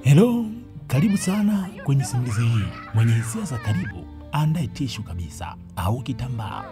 Hello, karibu sana kwenye simulizi hii. Mwenye hisia za karibu, andae tishu kabisa au kitambaa.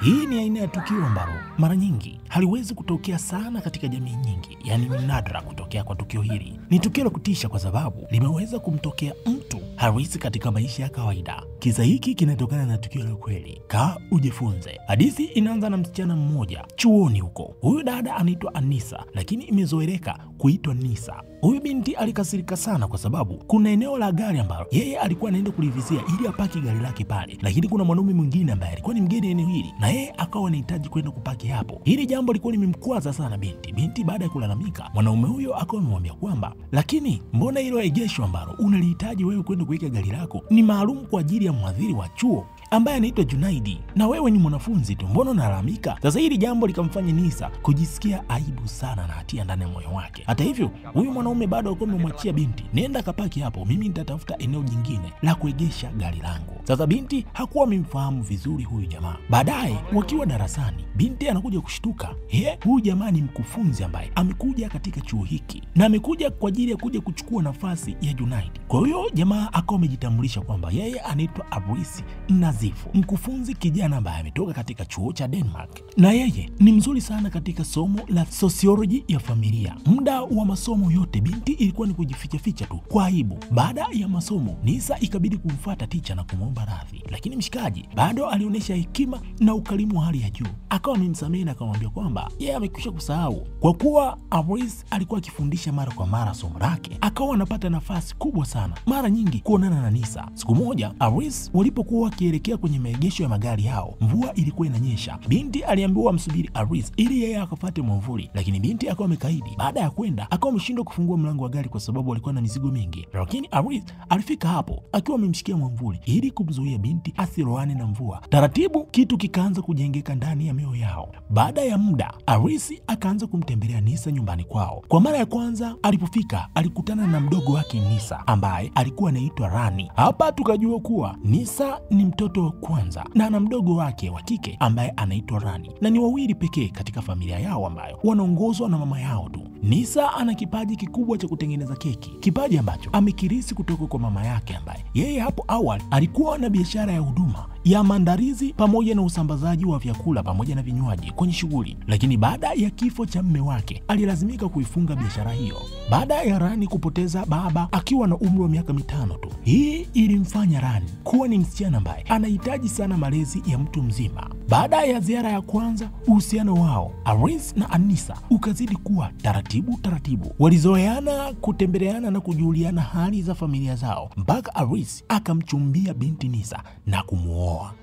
Hii ni aina ya tukio ambalo mara nyingi haliwezi kutokea sana katika jamii nyingi, yani ni nadra kutokea kwa tukio hili. Ni tukio la kutisha kwa sababu limeweza kumtokea mtu halisi katika maisha ya kawaida. Kisa hiki kinatokana na tukio la kweli. Kaa ujifunze. Hadithi inaanza na msichana mmoja chuoni huko. Huyu dada anaitwa Anisa, lakini imezoeleka kuitwa Nisa. Huyu binti alikasirika sana kwa sababu kuna eneo la gari ambalo yeye alikuwa anaenda kulivizia ili apaki gari lake pale, lakini kuna mwanaume mwingine ambaye alikuwa ni mgeni eneo hili na yeye akawa anahitaji kwenda kupaki hapo. Hili jambo lilikuwa limemkwaza sana binti. Binti baada ya kulalamika, mwanaume huyo akawa amemwambia kwamba, lakini mbona hilo egesho ambalo unalihitaji wewe kwenda kuweka gari lako ni maalum kwa ajili ya mhadhiri wa chuo ambaye anaitwa Junaidi, na wewe ni mwanafunzi tu, mbona unalalamika? Sasa hili jambo likamfanya Nisa kujisikia aibu sana na hatia ndani ya moyo wake. Hata hivyo, huyu mwanaume bado alikuwa amemwachia binti, nenda kapaki hapo, mimi nitatafuta eneo jingine la kuegesha gari langu. Sasa binti hakuwa amemfahamu vizuri huyu jamaa. Baadaye wakiwa darasani, binti anakuja kushtuka, huyu jamaa ni mkufunzi ambaye amekuja katika chuo hiki na amekuja kwa ajili ya kuja kuchukua nafasi ya Junaidi. Kwa hiyo jamaa akawa amejitambulisha kwamba yeye anaitwa Abrisi Nazifu, mkufunzi kijana ambaye ametoka katika chuo cha Denmark, na yeye ni mzuri sana katika somo la sociology ya familia. Muda wa masomo yote binti ilikuwa ni kujificha ficha tu kwa aibu. Baada ya masomo, Nisa ikabidi kumfuata ticha na kumwomba radhi, lakini mshikaji bado alionyesha hekima na ukarimu wa hali ya juu. Akawa amemsamehe na akamwambia kwamba yeye amekwisha kusahau. Kwa kuwa Abrisi alikuwa akifundisha mara kwa mara somo lake, akawa anapata nafasi kubwa sana mara nyingi kuonana na Nisa. Siku moja Abrisi walipokuwa wakielekea kwenye maegesho ya magari yao, mvua ilikuwa inanyesha. Binti aliambiwa msubiri Abrisi ili yeye akafuate mwavuli, lakini binti akawa amekaidi. Baada ya kwenda, akawa ameshindwa kufungua mlango wa gari kwa sababu alikuwa na mizigo mingi, lakini Abrisi alifika hapo akiwa amemshikia mwavuli ili kumzuia binti asiloane na mvua. Taratibu kitu kikaanza kujengeka ndani ya mioyo yao. Baada ya muda, Abrisi akaanza kumtembelea Nisa nyumbani kwao. Kwa mara ya kwanza alipofika, alikutana na mdogo wake Nisa ambaye alikuwa anaitwa Rani. Hapa tukajua kuwa Nisa ni mtoto wa kwanza na ana mdogo wake wa kike ambaye anaitwa Rani, na ni wawili pekee katika familia yao ambayo wanaongozwa na mama yao tu. Nisa ana kipaji kikubwa cha kutengeneza keki, kipaji ambacho amekirisi kutoka kwa mama yake ambaye yeye hapo awali alikuwa na biashara ya huduma ya maandalizi pamoja na usambazaji wa vyakula pamoja na vinywaji kwenye shughuli, lakini baada ya kifo cha mume wake alilazimika kuifunga biashara hiyo baada ya Rani kupoteza baba akiwa na umri wa miaka 5 tu. Hii ilimfanya Rani kuwa ni msichana ambaye anahitaji sana malezi ya mtu mzima. Baada ya ziara ya kwanza, uhusiano wao Abrisi na Anisa ukazidi kuwa taratibu. Walizoeana, kutembeleana na kujuliana hali za familia zao mpaka Abrisi akamchumbia binti Nisa na kumuoa.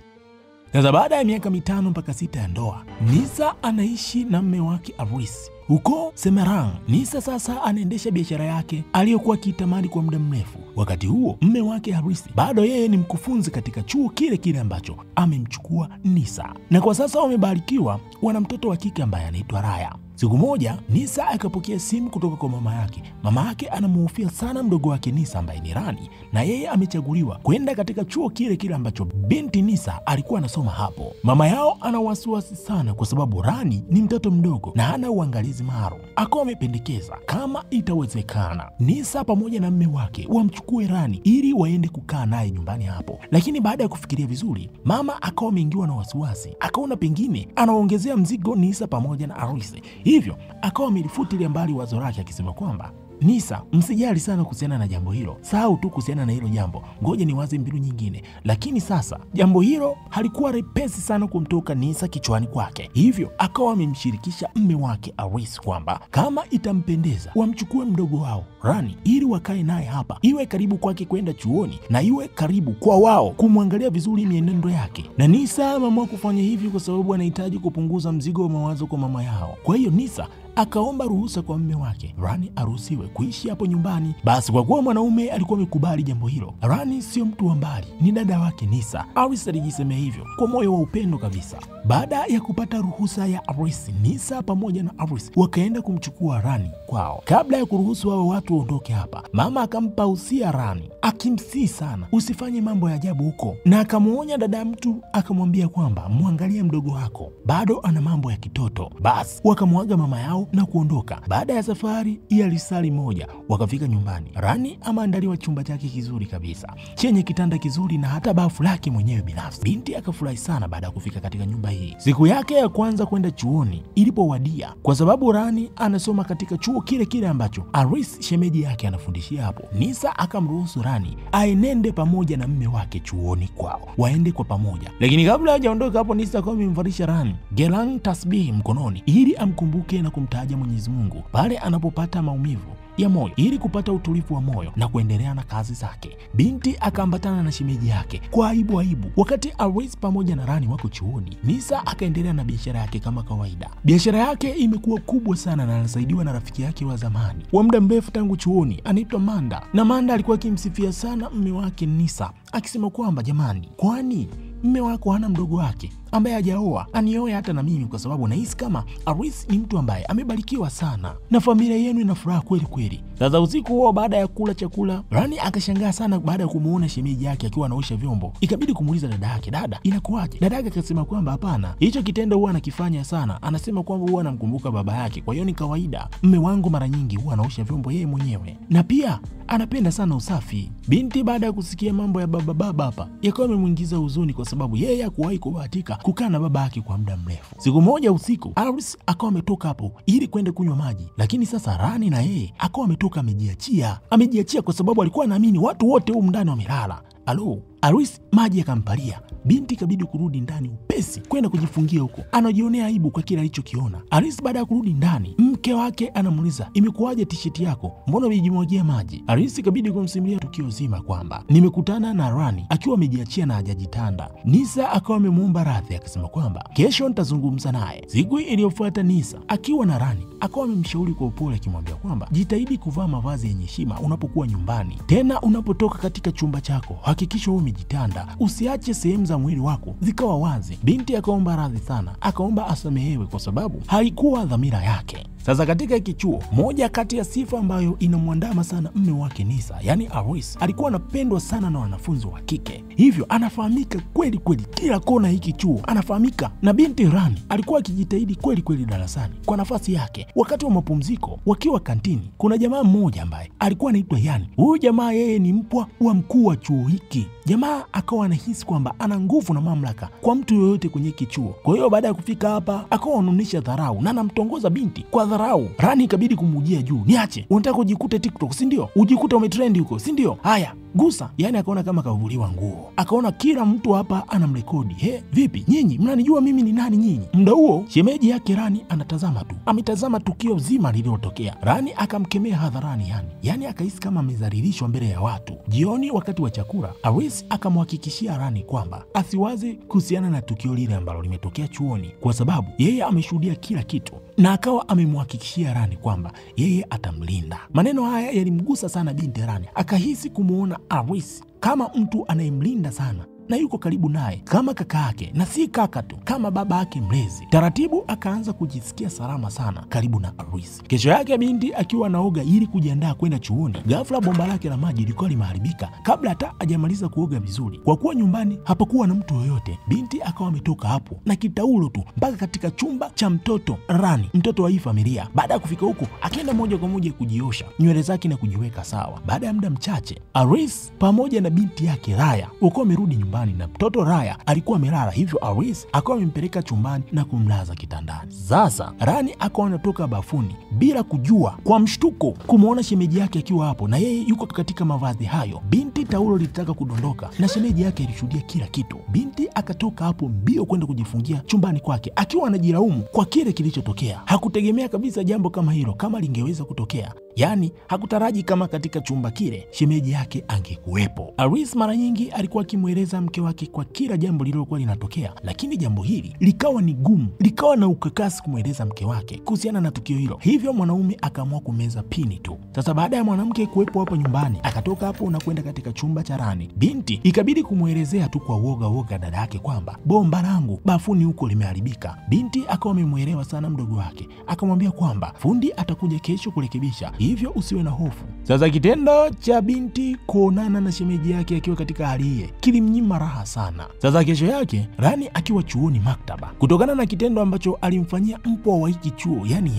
Sasa baada ya miaka 5 mpaka 6 ya ndoa, Nisa anaishi na mume wake Abrisi huko Semarang. Nisa sasa anaendesha biashara yake aliyokuwa akitamani kwa muda mrefu. Wakati huo mume wake Abrisi bado yeye ni mkufunzi katika chuo kile ambacho amemchukua Nisa, na kwa sasa wamebarikiwa wana mtoto wa kike ambaye anaitwa Raya. Siku moja Nisa akapokea simu kutoka kwa mama yake. Mama yake anamhofia sana mdogo wake Nisa ambaye ni Rani, na yeye amechaguliwa kwenda katika chuo kile ambacho binti Nisa alikuwa anasoma hapo. Mama yao ana wasiwasi sana kwa sababu Rani ni mtoto mdogo na hana uangalizi maalum. Akawa amependekeza kama itawezekana Nisa pamoja na mume wake wamchukue Rani ili waende kukaa naye nyumbani hapo. Lakini baada ya kufikiria vizuri, mama akawa ameingiwa na wasiwasi, akaona pengine anaongezea mzigo Nisa pamoja na Abrisi. Hivyo akawa amelifutilia mbali wazo lake akisema kwamba, Nisa, msijali sana kuhusiana na jambo hilo, sahau tu kuhusiana na hilo jambo, ngoja niwaze mbinu nyingine. Lakini sasa jambo hilo halikuwa repesi sana kumtoka Nisa kichwani kwake, hivyo akawa amemshirikisha mume wake Abrisi kwamba kama itampendeza wamchukue mdogo wao Rani ili wakae naye hapa, iwe karibu kwake kwenda chuoni na iwe karibu kwa wao kumwangalia vizuri mienendo yake. Na Nisa ameamua kufanya hivyo kwa sababu anahitaji kupunguza mzigo wa mawazo kwa mama yao. Kwa hiyo Nisa akaomba ruhusa kwa mume wake Rani aruhusiwe kuishi hapo nyumbani. Basi kwa kuwa mwanaume alikuwa amekubali jambo hilo, Rani sio mtu wa mbali, ni dada wake Nisa. Aris alijisemea hivyo kwa moyo wa upendo kabisa. Baada ya kupata ruhusa ya Aris, Nisa pamoja na Aris wakaenda kumchukua Rani kwao. Kabla ya kuruhusu hao watu waondoke hapa, mama akampa usia Rani, akimsii sana usifanye mambo ya ajabu huko, na akamuonya dada mtu, akamwambia kwamba muangalie mdogo wako, bado ana mambo ya kitoto. Basi wakamwaga mama yao na kuondoka. Baada ya safari ya lisali moja wakafika nyumbani. Rani ameandaliwa chumba chake kizuri kabisa chenye kitanda kizuri na hata bafu lake mwenyewe binafsi. Binti akafurahi sana baada ya kufika katika nyumba hii. Siku yake ya kwanza kwenda chuoni ilipowadia, kwa sababu Rani anasoma katika chuo kile kile ambacho Aris shemeji yake anafundishia hapo, Nisa akamruhusu Rani aenende pamoja na mume wake chuoni kwao, waende kwa pamoja. Lakini kabla hajaondoka hapo, Nisa akawa amemvalisha Rani gelang tasbihi mkononi ili amkumbuke na kumtaja Mwenyezi Mungu pale anapopata maumivu ya moyo, ili kupata utulivu wa moyo na kuendelea na kazi zake. Binti akaambatana na shemeji yake kwa aibu. Wakati Aris pamoja na Rani wako chuoni, Nisa akaendelea na biashara yake kama kawaida. Biashara yake imekuwa kubwa sana na anasaidiwa na rafiki yake wa zamani wa muda mrefu tangu chuoni, anaitwa Manda. Na Manda alikuwa akimsifia sana mume wake Nisa, akisema kwamba jamani, kwani mume wako hana mdogo wake ambaye hajaoa? Anioe hata na mimi, kwa sababu nahisi kama Aris ni mtu ambaye amebarikiwa sana na familia yenu ina furaha kweli kweli. Sasa usiku huo baada ya kula chakula, Rani akashangaa sana baada ya kumuona shemeji yake akiwa anaosha vyombo. Ikabidi kumuuliza dada yake, dada, inakuaje? Dada yake akasema kwamba hapana, hicho kitendo huwa anakifanya sana. Anasema kwamba huwa anamkumbuka baba yake, kwa hiyo ni kawaida. Mume wangu mara nyingi huwa anaosha vyombo yeye mwenyewe na pia anapenda sana usafi. Binti baada ya kusikia mambo ya baba hapa yakawa yamemuingiza huzuni, kwa sababu yeye hakuwahi kubahatika kukaa na baba yake kwa muda mrefu. Siku moja usiku, Aris akawa ametoka hapo ili kwenda kunywa maji, lakini sasa Rani na yeye akawa ametoka amejiachia kwa sababu alikuwa anaamini watu wote huko ndani wamelala. Aris maji akampalia. Binti kabidi kurudi ndani upesi kwenda kujifungia huko, anajionea aibu kwa kile alichokiona. Aris baada ya kurudi ndani, mke wake anamuuliza, imekuwaje t-shirt yako, mbona umejimwagia maji? Aris kabidi kumsimulia tukio zima kwamba nimekutana na Rani akiwa amejiachia na hajajitanda. Nisa akawa amemuomba radhi akisema kwamba kesho nitazungumza naye. Siku iliyofuata, Nisa akiwa na Rani akawa amemshauri kwa upole akimwambia kwamba jitahidi kuvaa mavazi yenye heshima unapokuwa nyumbani, tena unapotoka katika chumba chako hakikisha umejitanda, usiache sehemu za mwili wako zikawa wazi. Binti akaomba radhi sana, akaomba asamehewe kwa sababu haikuwa dhamira yake. Sasa katika kichuo, moja kati ya sifa ambayo inamwandama sana mume wake Nisa, yani Aris, alikuwa anapendwa sana na wanafunzi wa kike. Hivyo anafahamika kweli kila kona hiki chuo anafahamika. Na binti Rani alikuwa akijitahidi kweli darasani kwa nafasi yake. Wakati wa mapumziko wakiwa kantini, kuna jamaa mmoja ambaye alikuwa anaitwa Yani. Huyu jamaa yeye ni mpwa wa mkuu wa chuo hiki. Jamaa akawa anahisi kwamba ana nguvu na mamlaka kwa mtu yoyote kwenye hiki chuo. Kwa hiyo baada ya kufika hapa akawa anaonyesha dharau na anamtongoza binti kwa dharau. Rani ikabidi kumujia juu, niache, unataka ujikute TikTok si ndio? Ujikute umetrendi huko si ndio? Haya, gusa. Yani akaona kama kavuliwa nguo, akaona kila mtu hapa anamrekodi. Vipi nyinyi mnanijua mimi ni nani nyinyi? Muda huo shemeji yake Rani anatazama tu, ametazama tukio zima lililotokea. Rani akamkemea hadharani yani akahisi kama amedhalilishwa mbele ya watu. Jioni wakati wa chakula, Aris akamhakikishia Rani kwamba asiwaze kuhusiana na tukio lile ambalo limetokea chuoni, kwa sababu yeye ameshuhudia kila kitu, na akawa amemhakikishia Rani kwamba yeye atamlinda. Maneno haya yalimgusa sana binti Rani, akahisi kumuona Aris kama mtu anayemlinda sana na yuko karibu naye kama kaka yake, na si kaka tu, kama baba yake mlezi. Taratibu akaanza kujisikia salama sana karibu na Aris. Kesho yake binti akiwa anaoga ili kujiandaa kwenda chuoni, ghafla bomba lake la maji lilikuwa limeharibika kabla hata hajamaliza kuoga vizuri. Kwa kuwa nyumbani hapakuwa na mtu yoyote, binti akawa ametoka hapo na kitaulo tu mpaka katika chumba cha mtoto Rani, mtoto wa hii familia. Baada ya kufika huko, akaenda moja kwa moja kujiosha nywele zake na kujiweka sawa. Baada ya muda mchache, Aris pamoja na binti yake Raya walikuwa wamerudi nyumbani na mtoto Raya alikuwa amelala. Hivyo Aris akawa amempeleka chumbani na kumlaza kitandani. Sasa Rani akawa anatoka bafuni bila kujua, kwa mshtuko kumuona shemeji yake akiwa hapo na yeye yuko katika mavazi hayo. Binti taulo litaka kudondoka na shemeji yake ilishuhudia kila kitu. Binti akatoka hapo mbio kwenda kujifungia chumbani kwake akiwa anajilaumu kwa kile kilichotokea. Hakutegemea kabisa jambo kama hilo kama lingeweza kutokea. Yani hakutaraji kama katika chumba kile shemeji yake angekuwepo. Aris mara nyingi alikuwa akimweleza mke wake kwa kila jambo lililokuwa linatokea, lakini jambo hili likawa ni gumu, likawa na ukakasi kumweleza mke wake kuhusiana na tukio hilo. Hivyo mwanaume akaamua kumeza pini tu. Sasa baada ya mwanamke kuwepo hapo nyumbani, akatoka hapo na kwenda katika chumba cha Rani. Binti ikabidi kumwelezea tu kwa woga dada yake kwamba bomba langu bafuni huko limeharibika. Binti akawa amemuelewa sana mdogo wake, akamwambia kwamba fundi atakuja kesho kurekebisha, hivyo usiwe na hofu. Sasa kitendo cha binti kuonana na shemeji yake akiwa katika hali hii kilimnyima raha sana. Sasa kesho yake Rani akiwa chuoni maktaba, kutokana na kitendo ambacho alimfanyia mpwa wa hiki chuo, yani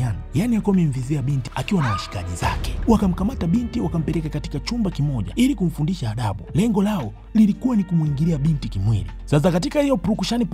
alikuwa amemvizia binti akiwa na washikaji zake, wakamkamata binti wakampeleka katika chumba kimoja ili kumfundisha adabu. Lengo lao lilikuwa ni kumwingilia binti kimwili. Sasa katika hiyo purukushani,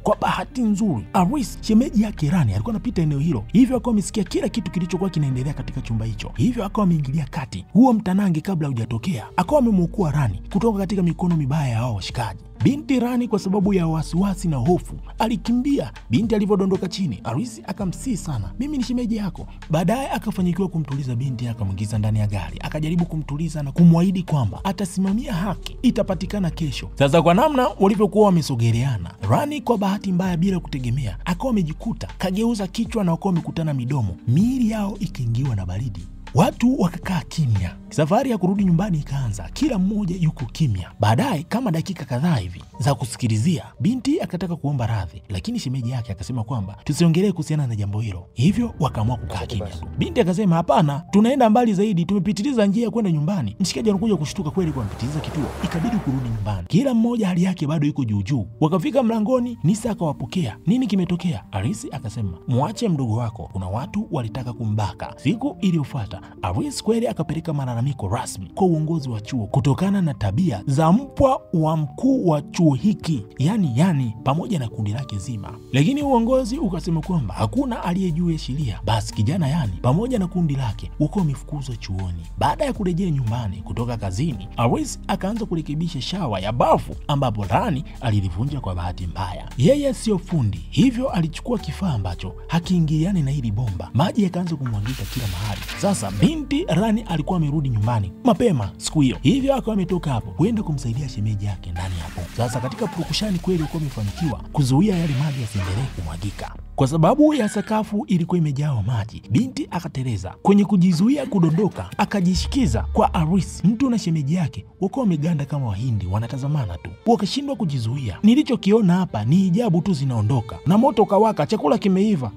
kwa bahati nzuri Aris shemeji yake Rani alikuwa anapita eneo hilo, hivyo akawa amesikia kila kitu kilichokuwa kinaendelea katika chumba hicho, hivyo akawa ameingilia kati huo mtanange kabla hujatokea, akawa amemwokoa Rani kutoka katika mikono mibaya ya hao washikaji. Binti Rani kwa sababu ya wasiwasi na hofu alikimbia. Binti alivyodondoka chini, Aris akamsii sana, mimi ni shemeji yako. Baadaye akafanikiwa kumtuliza binti, akamwingiza ndani ya gari, akajaribu kumtuliza na kumwahidi kwamba atasimamia haki itapatikana kesho. Sasa kwa namna walivyokuwa wamesogeleana, Rani kwa bahati mbaya bila kutegemea akawa amejikuta kageuza kichwa na wakawa wamekutana midomo, miili yao ikiingiwa na baridi. Watu wakakaa kimya. Safari ya kurudi nyumbani ikaanza, kila mmoja yuko kimya. Baadaye kama dakika kadhaa hivi za kusikilizia, binti akataka kuomba radhi, lakini shemeji yake akasema kwamba tusiongelee kuhusiana na jambo hilo, hivyo wakaamua kukaa kimya tu. Binti akasema hapana, tunaenda mbali zaidi, tumepitiliza njia ya kwenda nyumbani. Mshikaji anakuja kushtuka kweli kwa mpitiliza kituo, ikabidi kurudi nyumbani. Kila mmoja hali yake bado iko juu. Wakafika mlangoni, Nisa akawapokea. Nini kimetokea? Aris akasema muache mdogo wako, kuna watu walitaka kumbaka. Siku iliyofuata Aris kweli akapeleka malalamiko rasmi kwa uongozi wa chuo kutokana na tabia za mpwa wa mkuu wa chuo hiki, yani pamoja na kundi lake zima. Lakini uongozi ukasema kwamba hakuna aliyejua sheria, basi kijana pamoja na kundi lake wako wamefukuzwa chuoni. Baada ya kurejea nyumbani kutoka kazini, Aris akaanza kurekebisha shawa ya bafu ambapo Rani alilivunja kwa bahati mbaya. Yeye sio fundi, hivyo alichukua kifaa ambacho hakiingiliani na hili bomba. Maji yakaanza kumwagika kila mahali. Sasa binti Rani alikuwa amerudi nyumbani mapema siku hiyo, hivyo akawa ametoka hapo kwenda kumsaidia shemeji yake ndani hapo. Sasa katika purukushani kweli alikuwa amefanikiwa kuzuia yale maji yasiendelee kumwagika. Kwa sababu ya sakafu ilikuwa imejaa maji, binti akateleza. Kwenye kujizuia kudondoka, akajishikiza kwa Aris. Mtu na shemeji yake wako wameganda kama Wahindi wanatazamana tu, wakashindwa kujizuia. Nilichokiona hapa ni hijabu tu zinaondoka na moto kawaka, chakula kimeiva.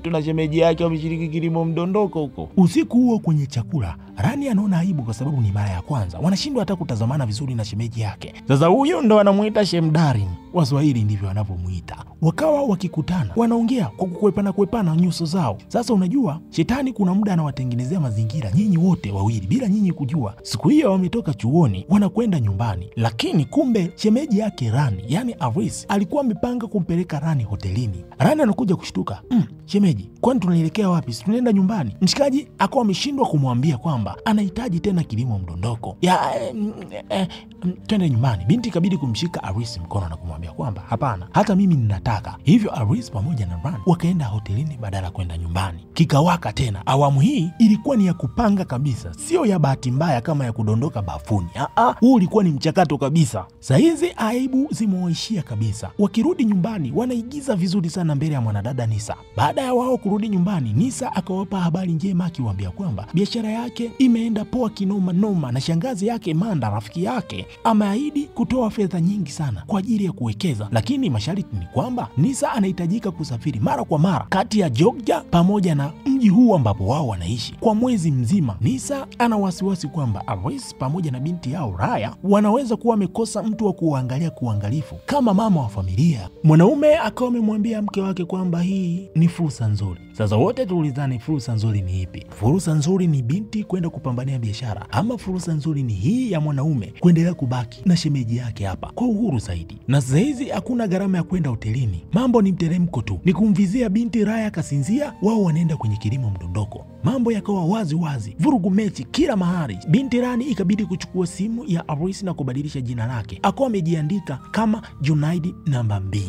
Tuna shemeji yake wameshiriki kilimo mdondoko huko. Usiku huo kwenye chakula, Rani anaona aibu kwa sababu ni mara ya kwanza wanashindwa hata kutazamana vizuri na shemeji yake. Sasa huyu ndo anamuita Shemdarin, Waswahili ndivyo wanavyomuita. Wakawa wakikutana wanaongea kwa kukwepana nyuso zao. Sasa unajua shetani kuna muda anawatengenezea mazingira nyinyi wote wawili bila nyinyi kujua. Siku hiyo wametoka chuoni wanakwenda nyumbani, lakini kumbe shemeji yake Rani yani Aris alikuwa amepanga kumpeleka Rani hotelini. Rani anakuja kushtuka, shemeji, kwani tunaelekea wapi? Tunaenda nyumbani. Mshikaji akawa ameshindwa kumwambia kwamba anahitaji tena kilimo mdondoko. Twende nyumbani. Binti ikabidi kumshika Aris mkono na kumwambia kwamba hapana, hata mimi ninataka. Hivyo Aris pamoja na Rani wakaenda hotelini badala kwenda nyumbani. Kikawaka tena. Awamu hii ilikuwa ni ya kupanga kabisa, sio ya bahati mbaya kama ya kudondoka bafuni. Huu ulikuwa ni mchakato kabisa. Saizi aibu zimewaishia kabisa. Wakirudi nyumbani wanaigiza vizuri sana mbele ya mwanadada Nisa. Baada ya wao kurudi nyumbani, Nisa akawapa habari njema akiwaambia kwamba biashara yake imeenda poa kinoma noma, na shangazi yake Manda rafiki yake ameahidi kutoa fedha nyingi sana kwa ajili ya kuwekeza, lakini masharti ni kwamba Nisa anahitajika kusafiri mara kwa mara kati ya Georgia pamoja na mji huu ambapo wao wanaishi kwa mwezi mzima. Nisa ana wasiwasi kwamba Aris pamoja na binti yao Raya wanaweza kuwa wamekosa mtu wa kuangalia kuangalifu kama mama wa familia. Mwanaume akawa amemwambia mke wake kwamba hii ni fursa nzuri. Sasa wote tuulizane, fursa nzuri ni ipi? Fursa nzuri ni binti kwenda kupambania biashara, ama fursa nzuri ni hii ya mwanaume kuendelea kubaki na shemeji yake hapa kwa uhuru zaidi? Na sasa hizi hakuna gharama ya kwenda hotelini, mambo ni mteremko tu, ni kumvizia binti Raya kasinzia, wao wanaenda kwenye kilimo mdondoko. Mambo yakawa wazi, vurugu mechi kila mahali. Binti Rani ikabidi kuchukua simu ya Aris na kubadilisha jina lake, akawa amejiandika kama Junaid namba 2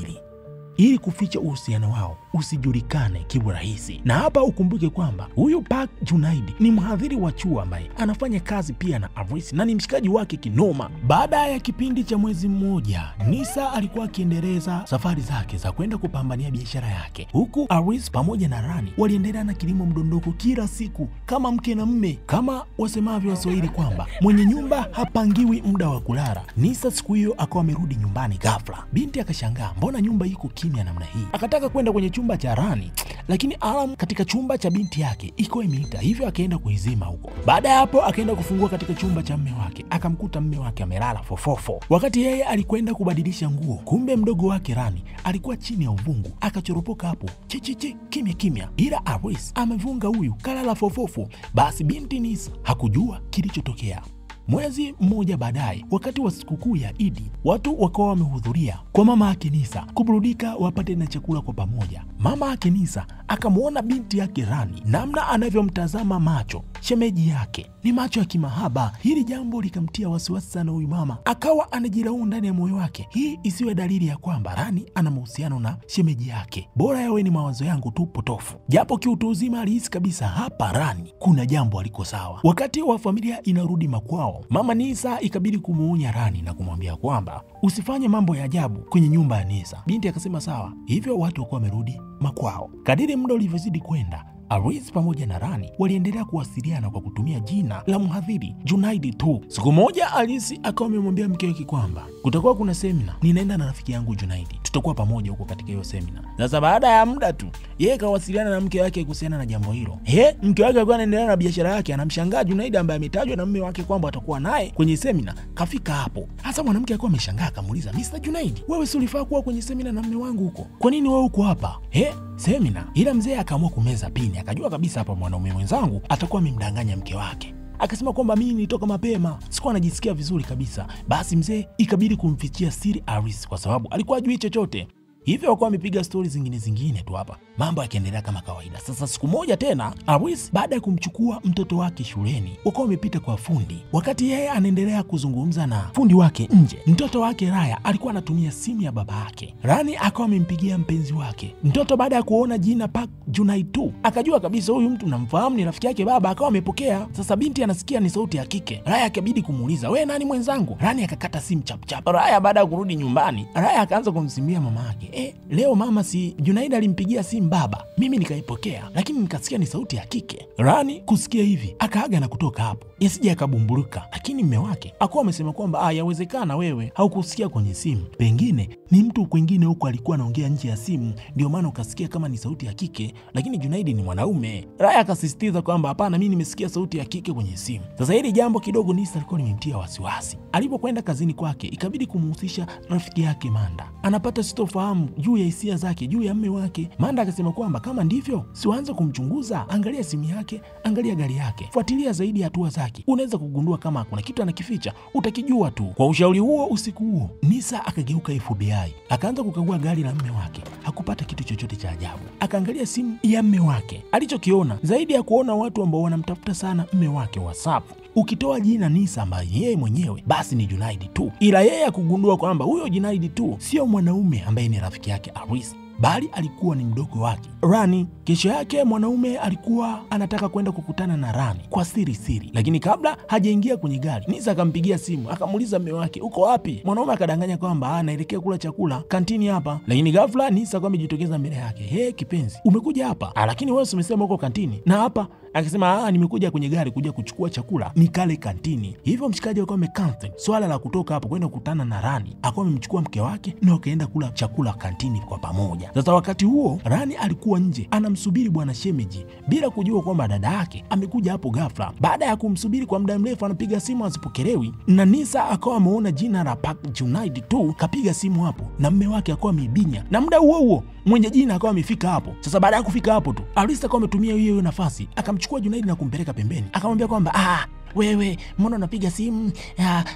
ili kuficha uhusiano wao usijulikane kiurahisi. Na hapa ukumbuke kwamba huyu Park Junaid ni mhadhiri wa chuo ambaye anafanya kazi pia na Aris na ni mshikaji wake kinoma. Baada ya kipindi cha mwezi mmoja, Nisa alikuwa akiendeleza safari zake za kwenda kupambania biashara yake, huku Aris pamoja na Rani waliendelea na kilimo mdondoko kila siku kama mke na mme, kama wasemavyo Waswahili kwamba mwenye nyumba hapangiwi muda wa kulala. Nisa siku hiyo akawa amerudi nyumbani ghafla. Binti akashangaa, mbona nyumba iko kimya namna hii? Akataka kwenda kwenye chumba cha Rani, lakini alarm katika chumba cha binti yake iko imeita, hivyo akaenda kuizima huko. Baada ya hapo akaenda kufungua katika chumba cha mme wake, akamkuta mme wake amelala fofofo. Wakati yeye alikwenda kubadilisha nguo, kumbe mdogo wake Rani alikuwa chini ya uvungu, akachoropoka hapo chichichi kimya kimya, ila Aris amevunga huyu kalala fofofo. Basi binti Nisa hakujua kilichotokea. Mwezi mmoja baadaye, wakati wa sikukuu ya Idi, watu wakawa wamehudhuria kwa mama yake Nisa kuburudika, wapate na chakula kwa pamoja. Mama yake Nisa akamwona binti yake Rani namna anavyomtazama macho shemeji yake, ni macho ya kimahaba. Hili jambo likamtia wasiwasi sana huyu mama, akawa anajilaumu ndani ya moyo wake, hii isiwe dalili ya kwamba Rani ana mahusiano na shemeji yake, bora yawe ni mawazo yangu tu potofu. Japo kiutu uzima alihisi kabisa hapa Rani kuna jambo aliko sawa. Wakati wa familia inarudi makwao, mama Nisa ikabidi kumuonya Rani na kumwambia kwamba usifanye mambo ya ajabu kwenye nyumba ya Nisa. Binti akasema sawa. Hivyo watu wakawa wamerudi makwao. Kadiri muda ulivyozidi kwenda, Aris pamoja na Rani waliendelea kuwasiliana kwa kutumia jina la mhadhiri Junaid tu. Siku moja Aris akawa amemwambia mke wake kwamba kutakuwa kuna semina, ninaenda na rafiki yangu Junaid, tutakuwa pamoja huko katika hiyo semina. Sasa baada ya muda tu yeye kawasiliana na mke wake kuhusiana na jambo hilo. Mke wake alikuwa anaendelea na biashara yake, anamshangaa Junaid ambaye ametajwa na mume wake kwamba atakuwa naye kwenye semina, kafika hapo. Hasa mwanamke alikuwa ameshangaa, akamuuliza, Mr. Junaid, wewe si ulifaa kuwa kwenye semina na mume wangu huko, kwa nini wewe uko hapa semina? Ila mzee akaamua kumeza pini, akajua kabisa hapa mwanaume mwenzangu atakuwa amemdanganya mke wake. Akasema kwamba mimi nilitoka mapema, sikuwa najisikia vizuri kabisa. Basi mzee ikabidi kumfichia siri Aris kwa sababu alikuwa hajui chochote. Hivyo wakawa wamepiga stori zingine tu hapa, mambo yakiendelea kama kawaida. Sasa siku moja tena Aris baada ya kumchukua mtoto wake shuleni, wakawa wamepita kwa fundi. Wakati yeye anaendelea kuzungumza na fundi wake nje, mtoto wake Raya alikuwa anatumia simu ya baba yake. Rani akawa amempigia mpenzi wake. Mtoto baada ya kuona jina Park Junaid tu akajua kabisa huyu mtu namfahamu, ni rafiki yake baba, akawa amepokea. Sasa binti anasikia ni sauti ya kike. Raya akabidi kumuuliza, wewe nani mwenzangu? Rani akakata simu chap. Raya baada ya kurudi nyumbani, Raya akaanza kumsimulia mama yake, leo mama, si Junaid alimpigia simu baba, mimi nikaipokea, lakini nikasikia ni sauti ya kike. Rani kusikia hivi akaaga na kutoka hapo, yasije akabumbuluka. Lakini mume wake akawa amesema kwamba yawezekana wewe haukusikia kwenye simu, pengine ni mtu kwingine huko alikuwa anaongea nje ya simu, ndio maana ukasikia kama ni sauti ya kike, lakini Junaid ni mwanaume. Raya akasisitiza kwamba hapana, mimi nimesikia sauti ya kike kwenye simu. Sasa hili jambo kidogo Nisa alikuwa limemtia wasiwasi. Alipokwenda kazini kwake, ikabidi kumhusisha rafiki yake Manda. Anapata sitofahamu juu ya hisia zake juu ya mume wake. Manda akasema kwamba kama ndivyo, sianze kumchunguza, angalia simu yake, angalia gari yake, fuatilia zaidi hatua zake, unaweza kugundua kama kuna kitu anakificha, utakijua tu. Kwa ushauri huo, usiku huo Nisa akageuka FBI, akaanza kukagua gari la mume wake. Hakupata kitu chochote cha ajabu. Akaangalia simu ya mume wake, alichokiona zaidi ya kuona watu ambao wanamtafuta sana mume wake WhatsApp, ukitoa jina Nisa ambaye yeye mwenyewe basi ni Junaid tu, ila yeye akugundua kwamba huyo Junaid tu sio mwanaume ambaye ni rafiki yake Aris, bali alikuwa ni mdogo wake Rani. Kesho yake mwanaume alikuwa anataka kwenda kukutana na Rani kwa siri, lakini kabla hajaingia kwenye gari, Nisa akampigia simu, akamuuliza mume wake, uko wapi? Mwanaume akadanganya kwamba anaelekea kula chakula kantini hapa, lakini ghafla Nisa akawa amejitokeza mbele yake. Kipenzi, umekuja hapa? Lakini wewe umesema uko kantini na hapa. Akasema nimekuja kwenye gari kuja kuchukua chakula nikale kantini. Hivyo mshikaji akawa amecancel swala la kutoka hapo kwenda kukutana na Rani, akawa amemchukua mke wake na wakaenda kula chakula kantini kwa pamoja. Sasa wakati huo Rani alikuwa nje anamsubiri bwana shemeji, bila kujua kwamba dada yake amekuja hapo ghafla. Baada ya kumsubiri kwa muda mrefu, anapiga simu asipokelewi, na Nisa akawa ameona jina la Park Junaid tu, kapiga simu hapo na mume wake akawa ameibinya, na muda huo mwenye jina akawa amefika hapo. Sasa baada ya kufika hapo tu, Aris akawa ametumia hiyo nafasi, akamchukua Junaid na kumpeleka pembeni, akamwambia kwamba wewe mbona unapiga simu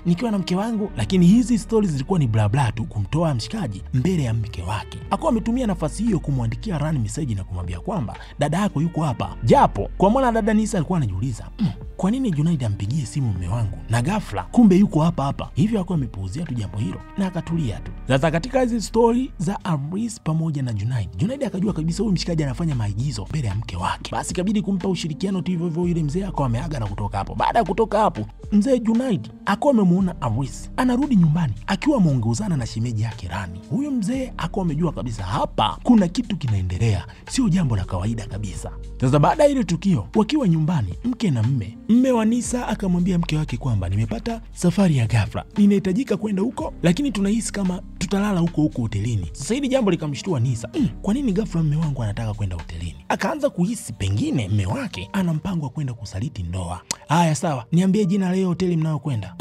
nikiwa na mke wangu? Lakini hizi stories zilikuwa ni bla bla tu kumtoa mshikaji mbele ya mke wake. Akawa ametumia nafasi hiyo kumwandikia Rani message na kumwambia kwamba dada yako yuko hapa. Japo kwa maana dada Nisa alikuwa anajiuliza, kwa nini Junaid ampigie simu mume wangu na ghafla kumbe yuko hapa? Hivyo akawa amepuuzia tu jambo hilo na akatulia tu. Sasa katika hizi story za Aris pamoja na Junaid akajua kabisa huyu mshikaji anafanya maigizo mbele ya mke wake. Basi kabidi kumpa ushirikiano tu hivyo yule mzee akawa ameaga na kutoka hapo. Baada ya kutoka hapo, mzee Junaid akawa amemuona Aris anarudi nyumbani akiwa ameongozana na shemeji yake Rani. Huyo mzee akawa amejua kabisa hapa kuna kitu kinaendelea, sio jambo la kawaida kabisa. Sasa baada ya ile tukio, wakiwa nyumbani mke na mme wa Nisa akamwambia mke wake kwamba nimepata safari ya ghafla, ninahitajika kwenda huko, lakini tunahisi kama tutalala huko hotelini. Sasa hili jambo likamshtua Nisa. Kwa nini ghafla mme wangu anataka kwenda hotelini? Akaanza kuhisi pengine mme wake ana mpango wa kwenda kusaliti ndoa. Haya sawa, niambie jina la hoteli mnayokwenda.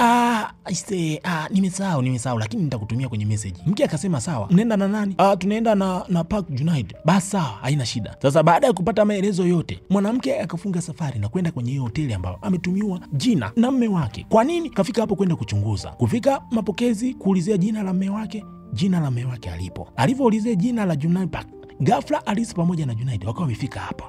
Nimesahau lakini nitakutumia kwenye message. Mke akasema sawa. Mnaenda na nani? Tunaenda na Park Junaid. Basi sawa, haina shida. Sasa baada ya kupata maelezo yote, mwanamke akafunga safari na kwenda kwenye hiyo hoteli ambayo ametumiwa jina na mme wake. Kwa nini? Kafika hapo kwenda kuchunguza. Kufika mapokezi kuulizia jina la mme wake, jina la mme wake alipo. Alivyoulizia jina la Junaid Park, ghafla Aris pamoja na Junaid wakawa wamefika hapa.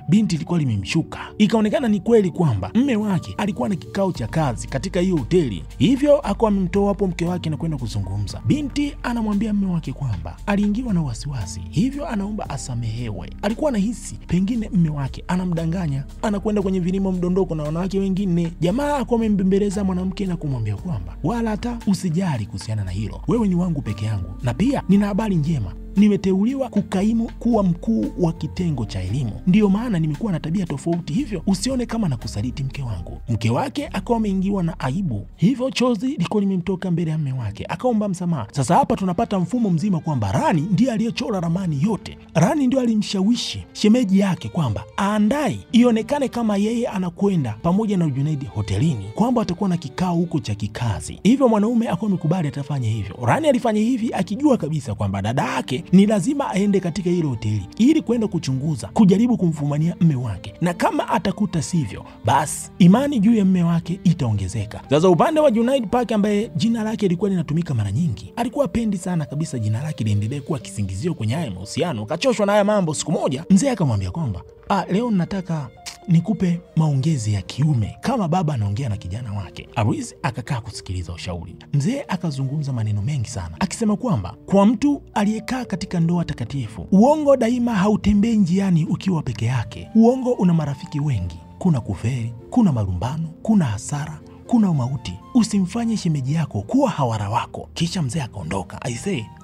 Binti ilikuwa limemshuka. Ikaonekana ni kweli kwamba mme wake alikuwa na kikao cha kazi katika hiyo hoteli. Hivyo akawa amemtoa hapo mke wake na kwenda kuzungumza. Binti anamwambia mme wake kwamba aliingiwa na wasiwasi, hivyo anaomba asamehewe. Alikuwa anahisi pengine mme wake anamdanganya, anakwenda kwenye vilimo mdondoko na wanawake wengine. Jamaa akawa amembembeleza mwanamke na kumwambia kwamba wala hata usijali kuhusiana na hilo, wewe ni wangu peke yangu, na pia nina habari njema, nimeteuliwa kukaimu kuwa mkuu wa kitengo cha elimu. Ndiyo maana nimekuwa na tabia tofauti, hivyo usione kama na kusaliti mke wangu. Mke wake akawa ameingiwa na aibu, hivyo chozi liko limemtoka mbele ya mme wake, akaomba msamaha. Sasa hapa tunapata mfumo mzima kwamba Rani ndiye aliyechora ramani yote. Rani ndio alimshawishi shemeji yake kwamba aandae ionekane kama yeye anakwenda pamoja na Junaid hotelini, kwamba atakuwa na kikao huko cha kikazi. Hivyo mwanaume akawa amekubali atafanya hivyo. Rani alifanya hivi akijua kabisa kwamba dada yake ni lazima aende katika ile hoteli ili kwenda kuchunguza, kujaribu kumfumania mme wake, na kama atakuta sivyo, basi imani juu ya mme wake itaongezeka. Sasa upande wa Junaid Park ambaye jina lake lilikuwa linatumika mara nyingi, alikuwa apendi sana kabisa jina lake liendelee kuwa kisingizio kwenye haya mahusiano. Kachoshwa na haya mambo. Siku moja mzee akamwambia kwamba leo nataka nikupe maongezi ya kiume kama baba anaongea na kijana wake. Aris akakaa kusikiliza ushauri. Mzee akazungumza maneno mengi sana, akisema kwamba kwa mtu aliyekaa katika ndoa takatifu, uongo daima hautembei njiani ukiwa peke yake. Uongo una marafiki wengi. Kuna kuferi, kuna malumbano, kuna hasara, kuna mauti. Usimfanye shemeji yako kuwa hawara wako. Kisha mzee akaondoka.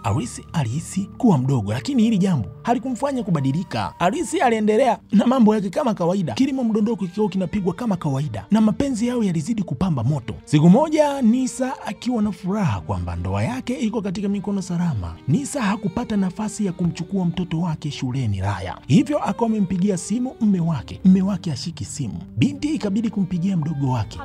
Aris alihisi kuwa mdogo, lakini hili jambo halikumfanya kubadilika. Aris aliendelea na mambo yake kama kawaida. Kilimo mdondoko kikao kinapigwa kama kawaida, na mapenzi yao yalizidi kupamba moto. Siku moja Nisa akiwa na furaha kwamba ndoa yake iko katika mikono salama, Nisa hakupata nafasi ya kumchukua mtoto wake shuleni Raya. Hivyo akawa amempigia simu mme wake. Mme wake ashiki simu. Binti ikabidi kumpigia mdogo wake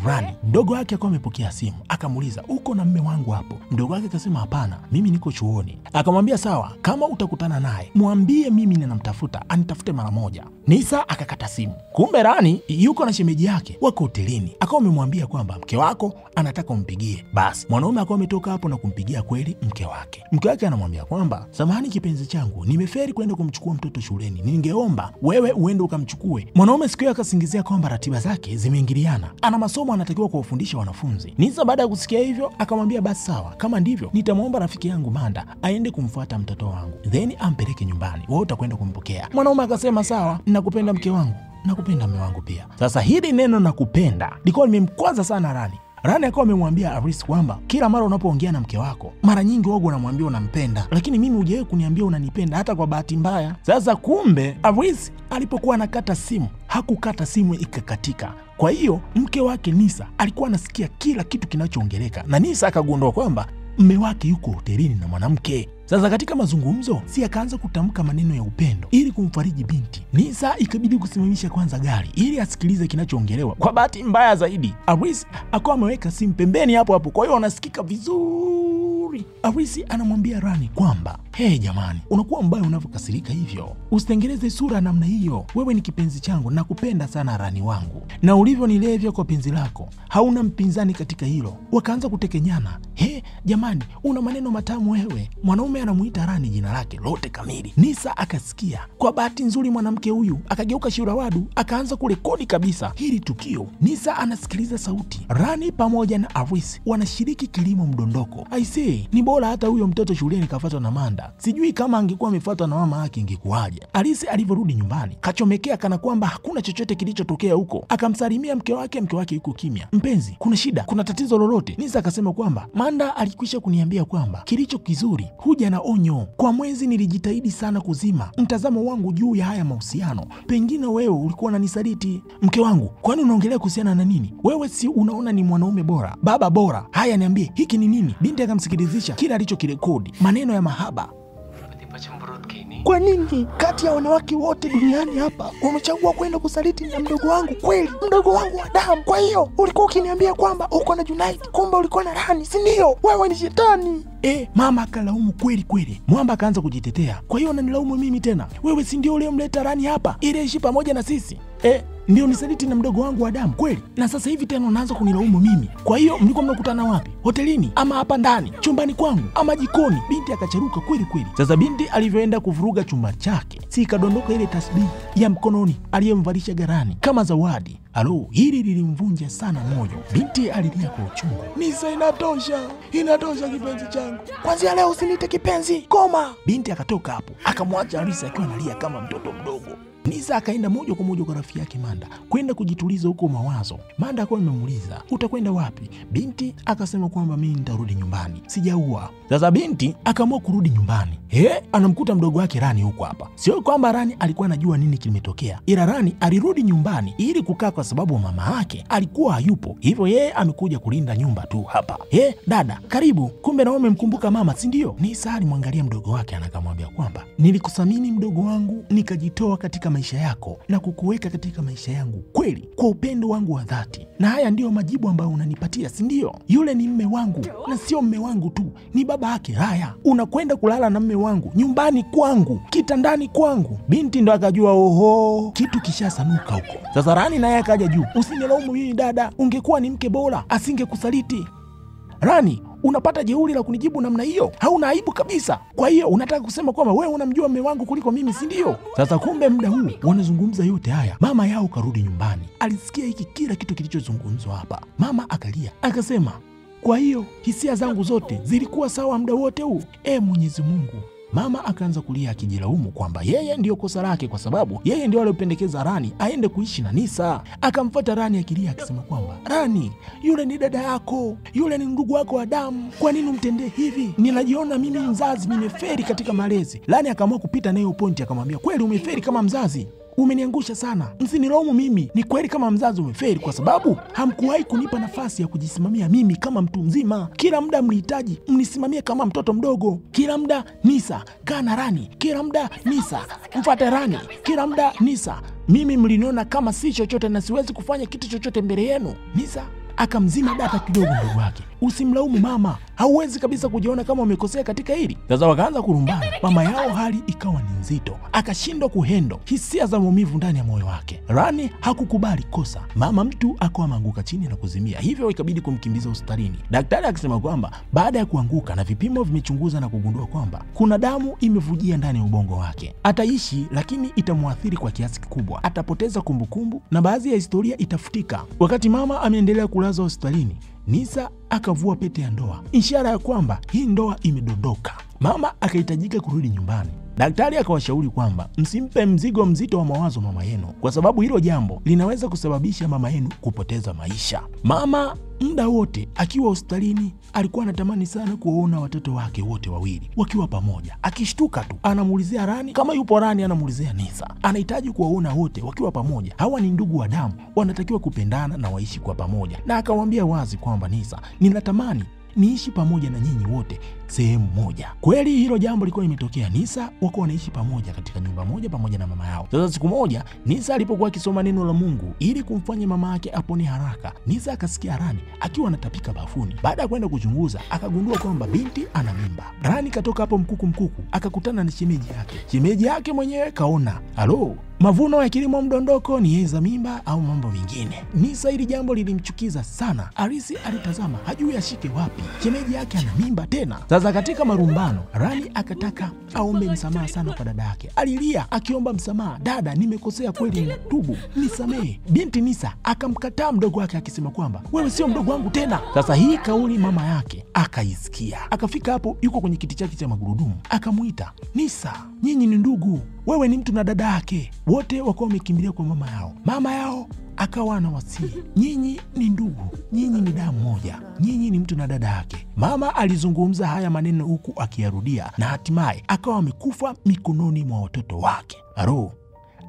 Rani. Mdogo wake akawa amepokea simu, akamuuliza uko na mme wangu hapo? Mdogo wake akasema hapana, mimi niko chuoni. Akamwambia sawa, kama utakutana naye mwambie mimi ninamtafuta, anitafute mara moja. Nisa akakata simu. Kumbe Rani yuko na shemeji yake wako hotelini. Akawa amemwambia kwamba mke wako anataka umpigie. Basi mwanaume akawa ametoka hapo na kumpigia kweli mke wake. Mke wake anamwambia kwamba samahani kipenzi changu, nimeferi kwenda kumchukua mtoto shuleni, ningeomba wewe uende ukamchukue. Mwanaume siku hiyo akasingizia kwamba ratiba zake zimeingiliana, ana masomo anatakiwa kuwafundisha wanafunzi. Nisa baada ya kusikia hivyo akamwambia basi sawa, kama ndivyo nitamwomba rafiki yangu Manda aende kumfuata mtoto wangu, then ampeleke nyumbani, wewe utakwenda kumpokea. Mwanaume akasema sawa, nakupenda mke wangu, nakupenda mume wangu pia. Sasa hili neno nakupenda liko limemkwaza sana Rani. Rani akawa amemwambia Aris kwamba kila mara unapoongea na mke wako, mara nyingi wewe unamwambia unampenda, lakini mimi hujawahi kuniambia unanipenda hata kwa bahati mbaya. Sasa kumbe Aris alipokuwa anakata simu, hakukata simu ikakatika. Kwa hiyo mke wake Nisa alikuwa anasikia kila kitu kinachoongeleka, na Nisa akagundua kwamba mme wake yuko hotelini na mwanamke. Sasa katika mazungumzo, si akaanza kutamka maneno ya upendo ili kumfariji binti. Nisa ikabidi kusimamisha kwanza gari ili asikilize kinachoongelewa. Kwa bahati mbaya zaidi, Aris akawa ameweka simu pembeni hapo hapo, kwa hiyo anasikika vizuri vizuri. Arisi anamwambia Rani kwamba hey jamani, unakuwa mbaya unavyokasirika hivyo, usitengeneze sura namna hiyo, wewe ni kipenzi changu na kupenda sana Rani wangu, na ulivyonilevya kwa penzi lako hauna mpinzani katika hilo. Wakaanza kutekenyana. He jamani, una maneno matamu wewe. Mwanaume anamuita Rani jina lake lote kamili. Nisa akasikia. Kwa bahati nzuri mwanamke huyu akageuka shirawadu, akaanza kurekodi kabisa hili tukio. Nisa anasikiliza sauti. Rani pamoja na Arisi wanashiriki kilimo mdondoko. Aisee, ni bora hata huyo mtoto shuleni kafuatwa na Manda. Sijui kama angekuwa amefuatwa na mama yake ingekuwaje. Arisi alivyorudi nyumbani kachomekea kana kwamba hakuna chochote kilichotokea huko. Akamsalimia mke wake yuko kimya. Mpenzi, kuna shida? Kuna tatizo lolote? Nisa akasema kwamba Manda alikwisha kuniambia kwamba kilicho kizuri huja na onyo. Kwa mwezi nilijitahidi sana kuzima mtazamo wangu juu ya haya mahusiano. Pengine wewe ulikuwa unanisaliti. Mke wangu, kwani unaongelea kuhusiana na nini? Wewe si unaona ni mwanaume bora, baba bora? Haya niambie, hiki ni nini? Binti akamsikilizisha kila alichokirekodi, maneno ya mahaba. Kwa nini kati ya wanawake wote duniani hapa umechagua kwenda kusaliti na mdogo wangu? Kweli mdogo wangu wa damu. Kwa hiyo ulikuwa ukiniambia kwamba uko na Junaid, kumbe ulikuwa na Rani, si ndio? Wewe ni shetani. Mama akalaumu kweli. Mwamba akaanza kujitetea. Kwa hiyo unanilaumu mimi tena? Wewe si ndio uliyemleta Rani hapa ili aishi pamoja na sisi? Ndio nisaliti na mdogo wangu wa damu kweli? Na sasa hivi tena unaanza kunilaumu mimi? Kwa hiyo mlikuwa mnakutana wapi? Hotelini ama hapa ndani chumbani kwangu ama jikoni? Binti akacharuka kweli. Sasa binti alivyoenda kuvuruga chumba chake, si ikadondoka ile tasbihi ya mkononi aliyemvalisha Garani kama zawadi. Hili lilimvunja sana moyo. Binti alilia kwa uchungu. Nisa, inatosha kipenzi changu. Kwanza leo usiniite kipenzi, koma. Binti akatoka hapo, akamwacha Arisi akiwa analia kama mtoto mdogo. Nisa akaenda moja kwa moja kwa rafiki yake Manda kwenda kujituliza huko mawazo. Manda akawa amemuuliza, utakwenda wapi? Binti akasema kwamba mimi nitarudi nyumbani, sijaua. Sasa binti akaamua kurudi nyumbani. Anamkuta mdogo wake Rani huko hapa. Sio kwamba Rani alikuwa anajua nini kimetokea, ila Rani alirudi nyumbani ili kukaa kwa sababu mama yake alikuwa hayupo. Hivyo yeye amekuja kulinda nyumba tu hapa. Dada, karibu. Kumbe na wewe umemkumbuka mama, si ndio? Nisa alimwangalia mdogo wake anakamwambia kwamba nilikusamini mdogo wangu, nikajitoa katika maisha yako na kukuweka katika maisha yangu kweli kwa upendo wangu wa dhati, na haya ndiyo majibu ambayo unanipatia, si ndio? Yule ni mme wangu, na sio mme wangu tu, ni baba yake. Haya, unakwenda kulala na mme wangu nyumbani kwangu, kitandani kwangu. Binti ndo akajua kitu kishasanuka huko. Sasa Rani naye akaja juu. Usinilaumu mimi dada, ungekuwa ni mke bora asingekusaliti. Rani, unapata jeuri la kunijibu namna hiyo? Hauna aibu kabisa. Kwa hiyo unataka kusema kwamba wewe unamjua mume wangu kuliko mimi, si ndio? Sasa kumbe muda huu wanazungumza yote haya, mama yao karudi nyumbani. Alisikia hiki kila kitu kilichozungumzwa hapa. Mama akalia, akasema, kwa hiyo hisia zangu zote zilikuwa sawa muda wote huu? Mwenyezi Mungu. Mama akaanza kulia akijilaumu kwamba yeye ndiyo kosa lake, kwa sababu yeye ndiyo aliyopendekeza Rani aende kuishi na Nisa. Akamfuata Rani akilia akisema kwamba, Rani, yule ni dada yako, yule ni ndugu wako wa damu, kwa nini umtendee hivi? Ninajiona mimi mzazi nimeferi katika malezi. Rani akaamua kupita nayo pointi, akamwambia, kweli umeferi kama mzazi, umeniangusha sana, msinilaumu mimi. Ni kweli kama mzazi umeferi, kwa sababu hamkuwahi kunipa nafasi ya kujisimamia mimi kama mtu mzima. Kila muda mlihitaji mnisimamie kama mtoto mdogo. Kila muda Nisa, kaa na Rani. Kila muda Nisa, mfuate Rani. Kila muda Nisa. Mimi mliniona kama si chochote na siwezi kufanya kitu chochote mbele yenu. Nisa akamzima data kidogo ndugu wake. Usimlaumu mama, hauwezi kabisa kujiona kama umekosea katika hili. Sasa wakaanza kurumbana. Mama yao hali ikawa ni nzito, akashindwa kuhendo hisia za maumivu ndani ya moyo wake. Rani hakukubali kosa. Mama mtu akawa ameanguka chini na kuzimia, hivyo ikabidi kumkimbiza hospitalini. Daktari akisema kwamba baada ya kuanguka na vipimo vimechunguza na kugundua kwamba kuna damu imevujia ndani ya ubongo wake. Ataishi, lakini itamuathiri kwa kiasi kikubwa. Atapoteza kumbukumbu na baadhi ya historia itafutika. Wakati mama ameendelea kulazwa hospitalini, Nisa akavua pete ya ndoa, ishara ya kwamba hii ndoa imedondoka. Mama akahitajika kurudi nyumbani. Daktari akawashauri kwamba msimpe mzigo mzito wa mawazo mama yenu, kwa sababu hilo jambo linaweza kusababisha mama yenu kupoteza maisha. Mama muda wote akiwa hospitalini alikuwa anatamani sana kuona watoto wake wote wawili wakiwa pamoja. Akishtuka tu anamuulizia Rani, kama yupo Rani anamuulizia Nisa. Anahitaji kuwaona wote wakiwa pamoja. Hawa ni ndugu wa damu, wanatakiwa kupendana na waishi kwa pamoja. Na akamwambia wazi kwamba Nisa, ninatamani niishi pamoja na nyinyi wote sehemu moja. Kweli hilo jambo lilikuwa limetokea. Nisa wako wanaishi pamoja katika nyumba moja pamoja na mama yao. Sasa siku moja Nisa alipokuwa akisoma neno la Mungu ili kumfanya mama yake apone haraka, Nisa akasikia Rani akiwa anatapika bafuni. Baada ya kwenda kuchunguza, akagundua kwamba binti ana mimba. Rani katoka hapo mkuku akakutana na shemeji yake. Shemeji yake mwenyewe kaona, "Halo, mavuno ya kilimo mdondoko ni yeza mimba au mambo mengine?" Nisa hili jambo lilimchukiza sana. Arisi alitazama hajui ashike wapi. Shemeji yake ana mimba tena. Sasa katika marumbano, Rani akataka aombe msamaha sana kwa dada yake. Alilia akiomba msamaha, "Dada, nimekosea kweli, ninatubu, nisamehe." Binti Nisa akamkataa mdogo wake akisema kwamba, "Wewe sio mdogo wangu tena." Sasa hii kauli mama yake akaisikia. Akafika hapo, yuko kwenye kiti chake cha magurudumu, akamuita, "Nisa, nyinyi ni ndugu. Wewe ni mtu na dada yake." Wote wakawa wamekimbilia kwa mama yao. Mama yao akawa anawasihi, "Nyinyi ni ndugu, nyinyi ni damu moja, nyinyi ni mtu na dada yake." Mama alizungumza haya maneno huku akiyarudia, na hatimaye akawa amekufa mikononi mwa watoto wake.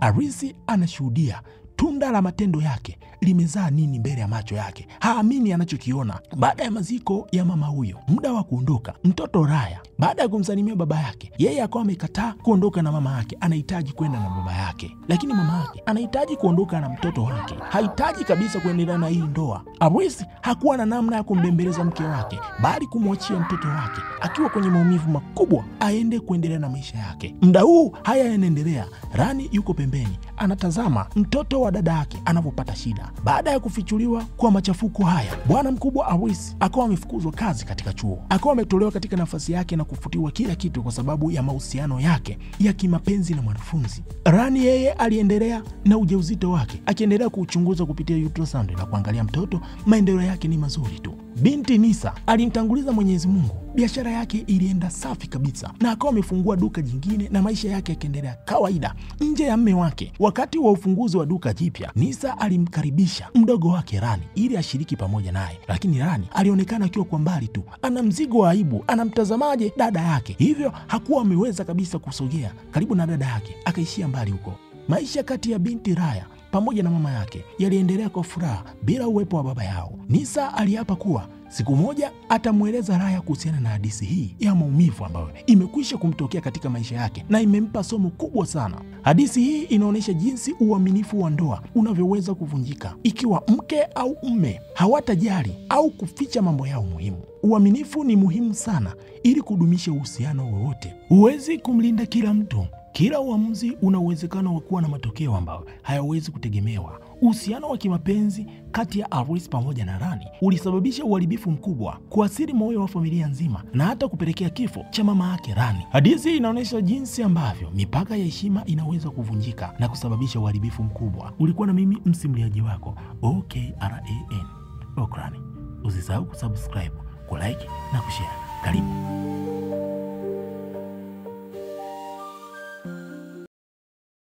Arisi anashuhudia tunda la matendo yake limezaa nini mbele ya macho yake. Haamini anachokiona. Baada ya maziko ya mama huyo, muda wa kuondoka, mtoto Raya baada ya kumsalimia baba yake, yeye akawa amekataa kuondoka na mama yake, anahitaji kwenda na baba yake. Lakini mama yake anahitaji kuondoka na mtoto wake, hahitaji kabisa kuendelea na hii ndoa. Arisi hakuwa na namna ya kumbembeleza mke wake, bali kumwachia mtoto wake akiwa kwenye maumivu makubwa aende kuendelea na maisha yake. Muda huu haya yanaendelea, Rani yuko pembeni anatazama mtoto wa dada yake anavyopata shida. Baada ya kufichuliwa kwa machafuko haya, bwana mkubwa Arisi akawa amefukuzwa kazi katika chuo, akawa ametolewa katika nafasi yake na kufutiwa kila kitu kwa sababu ya mahusiano yake ya kimapenzi na mwanafunzi. Rani yeye aliendelea na ujauzito wake, akiendelea kuchunguza kupitia ultrasound na kuangalia mtoto, maendeleo yake ni mazuri tu. Binti Nisa alimtanguliza Mwenyezi Mungu. Biashara yake ilienda safi kabisa na akawa amefungua duka jingine na maisha yake yakiendelea kawaida nje ya mume wake. Wakati wa ufunguzi wa duka jipya, Nisa alimkaribisha mdogo wake Rani ili ashiriki pamoja naye, lakini Rani alionekana akiwa kwa mbali tu, ana mzigo wa aibu, anamtazamaje dada yake, hivyo hakuwa ameweza kabisa kusogea karibu na dada yake, akaishia mbali huko. Maisha kati ya binti Raya pamoja na mama yake yaliendelea kwa furaha bila uwepo wa baba yao. Nisa aliapa kuwa siku moja atamweleza Raya kuhusiana na hadithi hii ya maumivu ambayo imekwisha kumtokea katika maisha yake na imempa somo kubwa sana. Hadithi hii inaonyesha jinsi uaminifu wa ndoa unavyoweza kuvunjika ikiwa mke au mume hawatajali au kuficha mambo yao muhimu. Uaminifu ni muhimu sana ili kudumisha uhusiano wowote. Huwezi kumlinda kila mtu. Kila uamuzi una uwezekano wa kuwa na matokeo ambayo hayawezi kutegemewa. Uhusiano wa kimapenzi kati ya Arisi pamoja na Rani ulisababisha uharibifu mkubwa, kuathiri moyo wa familia nzima na hata kupelekea kifo cha mama yake Rani. Hadithi inaonyesha jinsi ambavyo mipaka ya heshima inaweza kuvunjika na kusababisha uharibifu mkubwa. Ulikuwa na mimi msimuliaji wako OKRAN Okrani. Usisahau kusubscribe, kulike na kushare. Karibu.